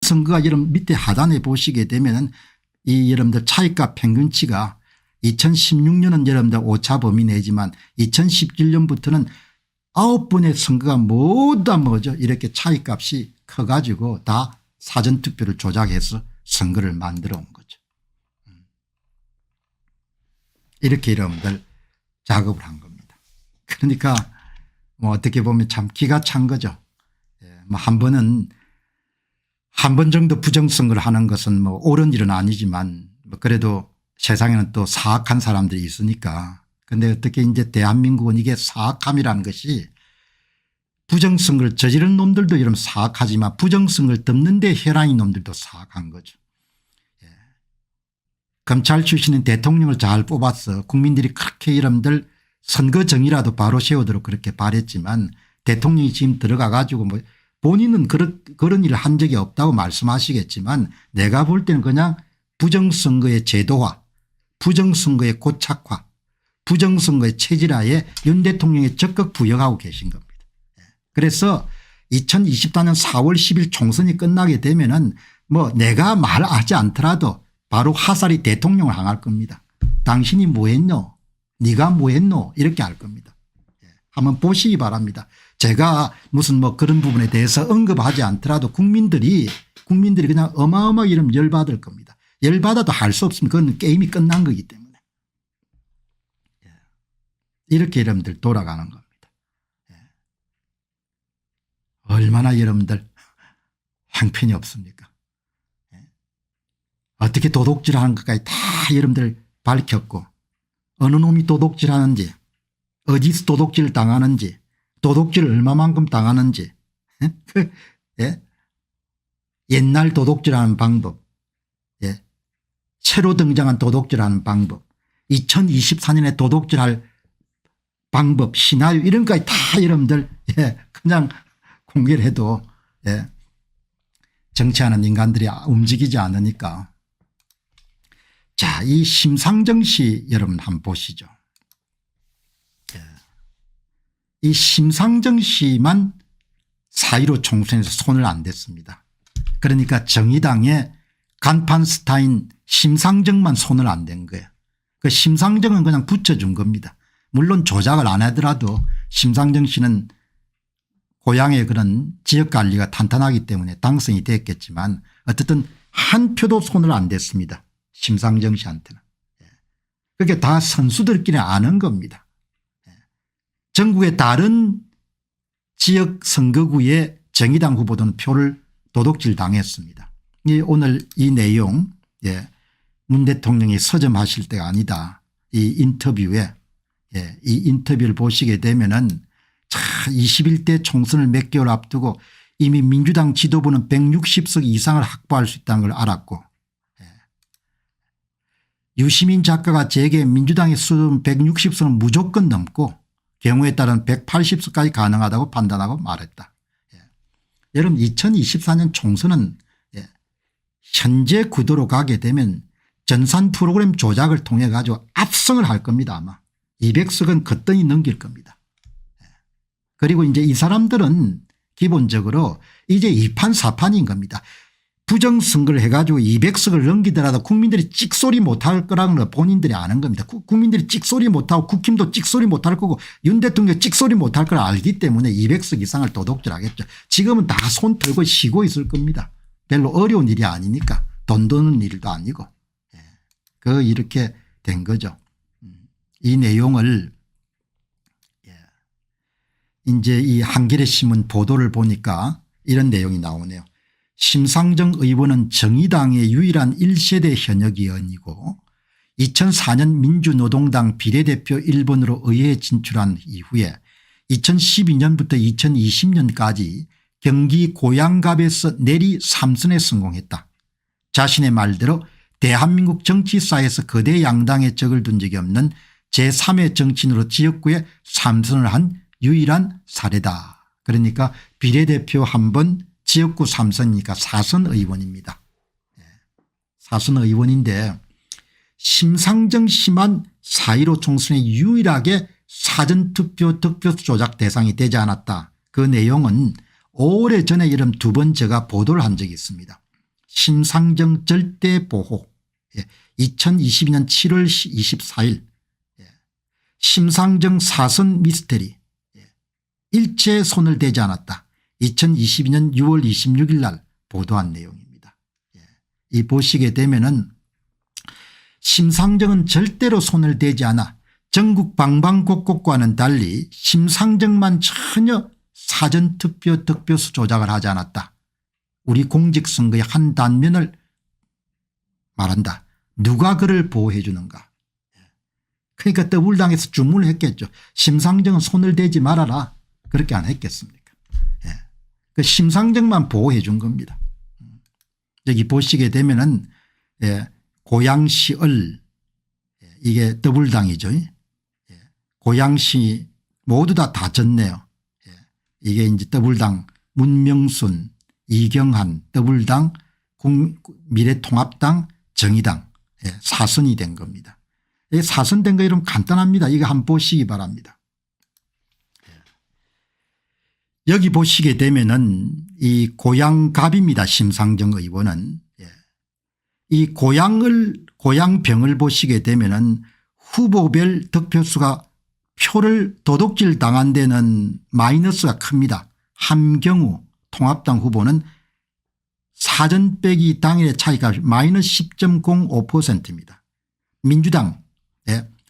선거가 여러분 밑에 하단에 보시게 되면은 이 여러분들 차이값 평균치가 2016년은 여러분들 오차 범위 내지만 2017년부터는 9번의 선거가 모두 다 뭐죠 이렇게 차이값이 커가지고 다 사전투표를 조작해서 선거를 만들어 온 거죠. 이렇게 여러분들 작업을 한 겁니다. 그러니까 뭐 어떻게 보면 참 기가 찬 거죠. 뭐 한 번은 한 번 정도 부정선거를 하는 것은 뭐 옳은 일은 아니지만 뭐 그래도 세상에는 또 사악한 사람들이 있으니까. 그런데 어떻게 이제 대한민국은 이게 사악함이라는 것이 부정선거를 저지른 놈들도 이런 사악하지만 부정선거를 덮는 데 혈안인 놈들도 사악한 거죠. 검찰 출신인 대통령을 잘 뽑아서 국민들이 그렇게 여러분들 선거 정의라도 바로 세우도록 그렇게 바랬지만 대통령이 지금 들어가 가지고 뭐 본인은 그런 일을 한 적이 없다고 말씀하시겠지만 내가 볼 때는 그냥 부정선거의 제도화 부정선거의 고착화 부정선거의 체질화에 윤 대통령이 적극 부역하고 계신 겁니다. 그래서 2024년 4월 10일 총선이 끝나게 되면은 뭐 내가 말하지 않더라도 바로 화살이 대통령을 향할 겁니다. 당신이 뭐 했노 네가 뭐 했노 이렇게 할 겁니다. 한번 보시기 바랍니다. 제가 무슨 뭐 그런 부분에 대해서 언급하지 않더라도 국민들이 그냥 어마어마하게 이러면 열받을 겁니다. 열받아도 할 수 없으면 그건 게임이 끝난 거기 때문에. 이렇게 여러분들 돌아가는 겁니다. 얼마나 여러분들 형편이 없습니까? 어떻게 도둑질하는 것까지 다 여러분들 밝혔고 어느 놈이 도둑질하는지 어디서 도둑질 당하는지 도둑질 얼마만큼 당하는지 옛날 도둑질하는 방법 새로 등장한 도둑질하는 방법 2024년에 도둑질할 방법 시나리오 이런 것까지 다 여러분들 그냥 공개를 해도 정치하는 인간들이 움직이지 않으니까. 자, 이 심상정 씨 여러분 한번 보시죠. 이 심상정 씨만 4.15 총선에서 손을 안 댔습니다. 그러니까 정의당의 간판 스타인 심상정만 손을 안 댄 거예요. 그 심상정은 그냥 붙여준 겁니다. 물론 조작을 안 하더라도 심상정 씨는 고향의 그런 지역관리가 탄탄하기 때문에 당선이 됐겠지만 어쨌든 한 표도 손을 안 댔습니다. 심상정 씨한테는. 그게 다 선수들끼리 아는 겁니다. 전국의 다른 지역 선거구에 정의당 후보들은 표를 도둑질 당했습니다. 오늘 이 내용 문 대통령이 서점하실 때가 아니다. 이 인터뷰에 이 인터뷰를 보시게 되면은 21대 총선을 몇 개월 앞두고 이미 민주당 지도부는 160석 이상을 확보할 수 있다는 걸 알았고 유시민 작가가 제게 민주당의 수는 160석은 무조건 넘고 경우에 따른 180석까지 가능하다고 판단하고 말했다. 여러분 2024년 총선은 현재 구도로 가게 되면 전산 프로그램 조작을 통해 가지고 압승을 할 겁니다. 아마 200석은 거뜬히 넘길 겁니다. 그리고 이제 이 사람들은 기본적으로 이제 2판 4판인 겁니다. 부정선거를 해가지고 200석을 넘기더라도 국민들이 찍소리 못할 거라는 걸 본인들이 아는 겁니다. 국민들이 찍소리 못하고 국힘도 찍소리 못할 거고 윤 대통령 찍소리 못할 걸 알기 때문에 200석 이상을 도둑질하겠죠. 지금은 다 손 털고 쉬고 있을 겁니다. 별로 어려운 일이 아니니까 돈 드는 일도 아니고 이렇게 된 거죠. 이 내용을 이제 이 한겨레 신문 보도를 보니까 이런 내용이 나오네요. 심상정 의원은 정의당의 유일한 1세대 현역 의원이고 2004년 민주노동당 비례대표 1번으로 의회에 진출한 이후에 2012년부터 2020년까지 경기 고양갑에서 내리 3선에 성공했다. 자신의 말대로 대한민국 정치사에서 거대 양당에 적을 둔 적이 없는 제3의 정치인으로 지역구에 3선을 한 유일한 사례다. 그러니까 비례대표 1번 지역구 3선이니까 4선 의원입니다. 4선 의원인데 심상정 씨만 4.15 총선에 유일하게 사전투표 득표 조작 대상이 되지 않았다. 그 내용은 오래전에 이런 2번 제가 보도를 한 적이 있습니다. 심상정 절대보호 2022년 7월 24일 심상정 사선 미스테리 일체 손을 대지 않았다. 2022년 6월 26일 날 보도한 내용입니다. 이 보시게 되면은 심상정은 절대로 손을 대지 않아 전국 방방곡곡과는 달리 심상정만 전혀 사전투표 득표수 조작을 하지 않았다. 우리 공직선거의 한 단면을 말한다. 누가 그를 보호해 주는가. 그러니까 더불당에서 주문을 했겠죠. 심상정은 손을 대지 말아라. 그렇게 안 했겠습니까. 그 심상정만 보호해 준 겁니다. 여기 보시게 되면은 고양시을 이게 더불당이죠. 고양시 모두 다 졌네요. 이게 이제 더불당 문명순 이경한 더불당 미래통합당 정의당 사선이 된 겁니다. 사선된 거 이러면 간단합니다. 이거 한번 보시기 바랍니다. 여기 보시게 되면은 이 고양갑입니다. 심상정 의원은. 이 고양병을 보시게 되면은 후보별 득표수가 표를 도둑질 당한 데는 마이너스가 큽니다. 함경우 통합당 후보는 사전 빼기 당일의 차이가 마이너스 10.05%입니다. 민주당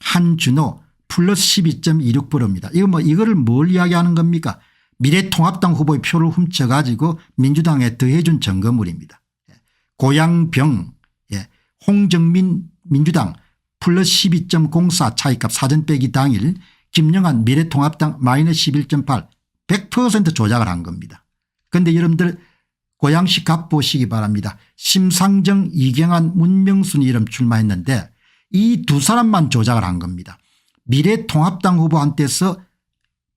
한준호 플러스 12.26%입니다. 이거를 뭘 이야기하는 겁니까? 미래통합당 후보의 표를 훔쳐가지고 민주당에 더해준 점거물입니다. 고양병 홍정민 민주당 플러스 12.04 차이값 사전 빼기 당일 김영한 미래통합당 마이너스 11.8 100% 조작을 한 겁니다. 그런데 여러분들 고양시 갑 보시기 바랍니다. 심상정 이경한 문명순이 이름 출마했는데 이 두 사람만 조작을 한 겁니다. 미래통합당 후보한테서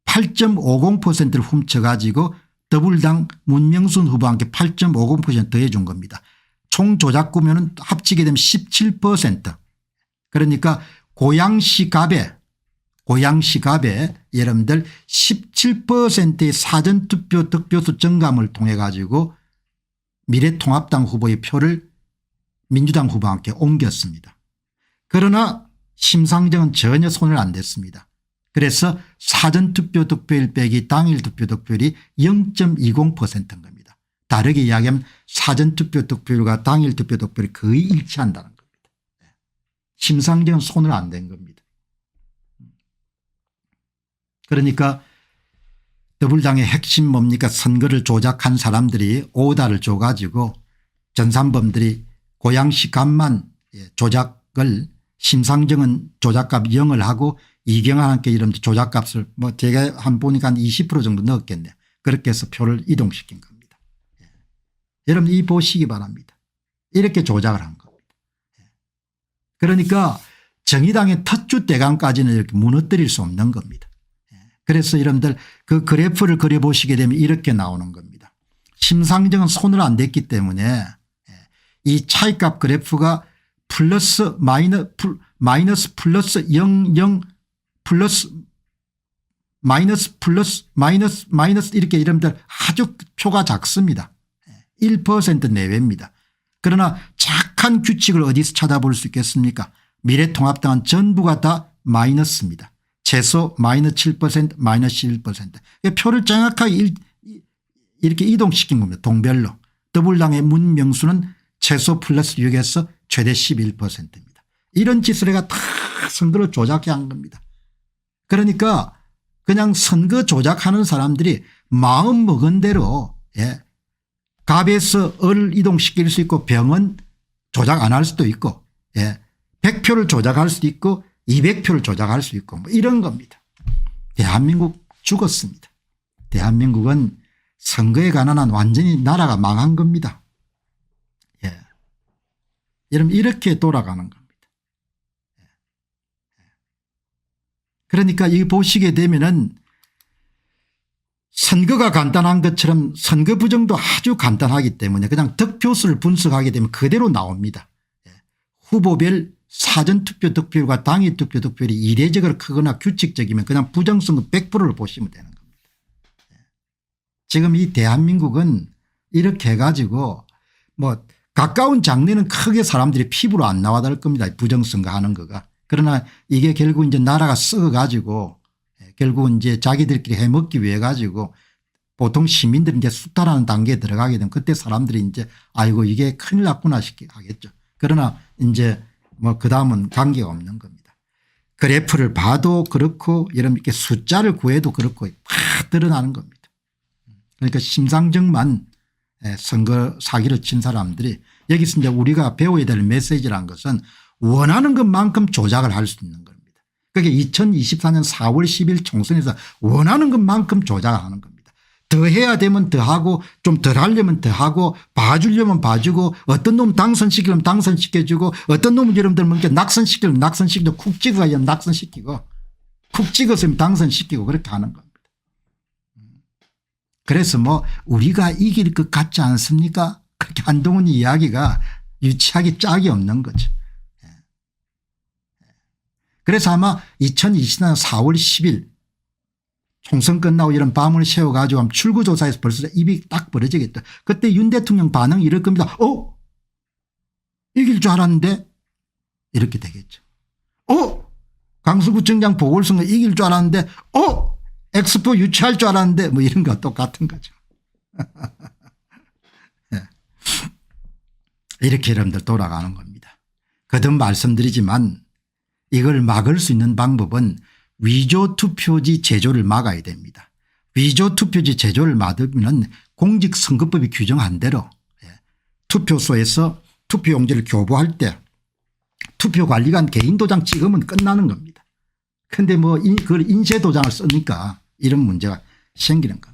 8.50%를 훔쳐가지고 더불당 문명순 후보한테 8.50% 더해 준 겁니다. 총 조작구면은 합치게 되면 17%. 그러니까 고양시 갑에 여러분들 17%의 사전투표 득표수 증감을 통해 가지고 미래통합당 후보의 표를 민주당 후보와 함께 옮겼습니다. 그러나 심상정은 전혀 손을 안 댔습니다. 그래서 사전투표 득표율 빼기 당일 투표 득표율이 0.20%인 겁니다. 다르게 이야기하면 사전투표 득표율과 당일 투표 득표율이 거의 일치한다는 겁니다. 심상정은 손을 안 댄 겁니다. 그러니까 더불당의 핵심 뭡니까? 선거를 조작한 사람들이 오다를 줘가지고 전산범들이 고양시 값만 조작을 심상정은 조작값 0을 하고 이경환께 이런 조작값을 뭐 제가 한 보니까 한 20% 정도 넣었겠네요. 그렇게 해서 표를 이동시킨 겁니다. 여러분 이 보시기 바랍니다. 이렇게 조작을 한 겁니다. 그러니까 정의당의 텃주 대강까지는 이렇게 무너뜨릴 수 없는 겁니다. 그래서 여러분들 그 그래프를 그려보시게 되면 이렇게 나오는 겁니다. 심상정은 손을 안 댔기 때문에 이 차이값 그래프가 플러스 마이너스 플러스 00 플러스 마이너스 플러스 마이너스 이렇게 여러분들 아주 표가 작습니다. 1% 내외입니다. 그러나 착한 규칙을 어디서 찾아볼 수 있겠습니까? 미래통합당은 전부가 다 마이너스입니다. 최소 마이너스 7% 마이너스 11%. 표를 정확하게 이렇게 이동시킨 겁니다. 동별로. 더불당의 문명수는 최소 플러스 6에서 최대 11%입니다. 이런 짓을 해가 다 선거를 조작해 한 겁니다. 그러니까 그냥 선거 조작하는 사람들이 마음 먹은 대로 갑에서 을을 이동시킬 수 있고 병은 조작 안 할 수도 있고 100표를 조작할 수도 있고 200표를 조작할 수 있고 뭐 이런 겁니다. 대한민국 죽었습니다. 대한민국은 선거에 관한 한 완전히 나라가 망한 겁니다. 여러분 이렇게 돌아가는 겁니다. 그러니까 이 보시게 되면은 선거가 간단한 것처럼 선거 부정도 아주 간단하기 때문에 그냥 득표수를 분석하게 되면 그대로 나옵니다. 후보별 사전투표 득표율과 당일투표 득표율이 이례적으로 크거나 규칙적이면 그냥 부정선거 100%를 보시면 되는 겁니다. 지금 이 대한민국은 이렇게 해가지고 뭐 가까운 장래는 크게 사람들이 피부로 안 나와달 겁니다. 부정선거 하는 거가. 그러나 이게 결국 이제 나라가 썩어 가지고 결국은 이제 자기들끼리 해먹기 위해 가지고 보통 시민들이 이제 수탈하는 단계에 들어가게 되면 그때 사람들이 이제 아이고 이게 큰일 났구나 하겠죠. 그러나 이제 뭐 그다음은 관계가 없는 겁니다. 그래프를 봐도 그렇고 이렇게 숫자를 구해도 그렇고 팍 드러나는 겁니다. 그러니까 심상정만 선거 사기를 친 사람들이 여기서 이제 우리가 배워야 될 메시지란 것은 원하는 것만큼 조작을 할 수 있는 겁니다. 그게 2024년 4월 10일 총선에서 원하는 것만큼 조작하는 겁니다. 더 해야 되면 더 하고 좀 덜 하려면 더 하고 봐주려면 봐주고 어떤 놈 당선시키려면 당선시켜주고 어떤 놈은 여러분들 뭐 낙선시키려면 낙선시키고 쿡 찍어야 낙선시키고 쿡 찍었으면 당선시키고 그렇게 하는 겁니다. 그래서 뭐 우리가 이길 것 같지 않습니까? 그렇게 한동훈 이야기가 유치하기 짝이 없는 거죠. 그래서 아마 2024년 4월 10일 총선 끝나고 이런 밤을 새워가지고 출구조사에서 벌써 입이 딱 벌어지겠다. 그때 윤 대통령 반응이 이럴 겁니다. 이길 줄 알았는데 이렇게 되겠죠. 강서구청장 보궐선거 이길 줄 알았는데 엑스포 유치할 줄 알았는데 뭐 이런 거 똑같은 거죠. 네. 이렇게 여러분들 돌아가는 겁니다. 거듭 말씀드리지만 이걸 막을 수 있는 방법은 위조투표지 제조를 막아야 됩니다. 위조투표지 제조를 막으면 공직선거법이 규정한 대로 투표소에서 투표용지를 교부할 때 투표관리관 개인도장 찍으면 끝나는 겁니다. 그런데 뭐 그걸 인쇄도장을 쓰니까 이런 문제가 생기는 겁니다.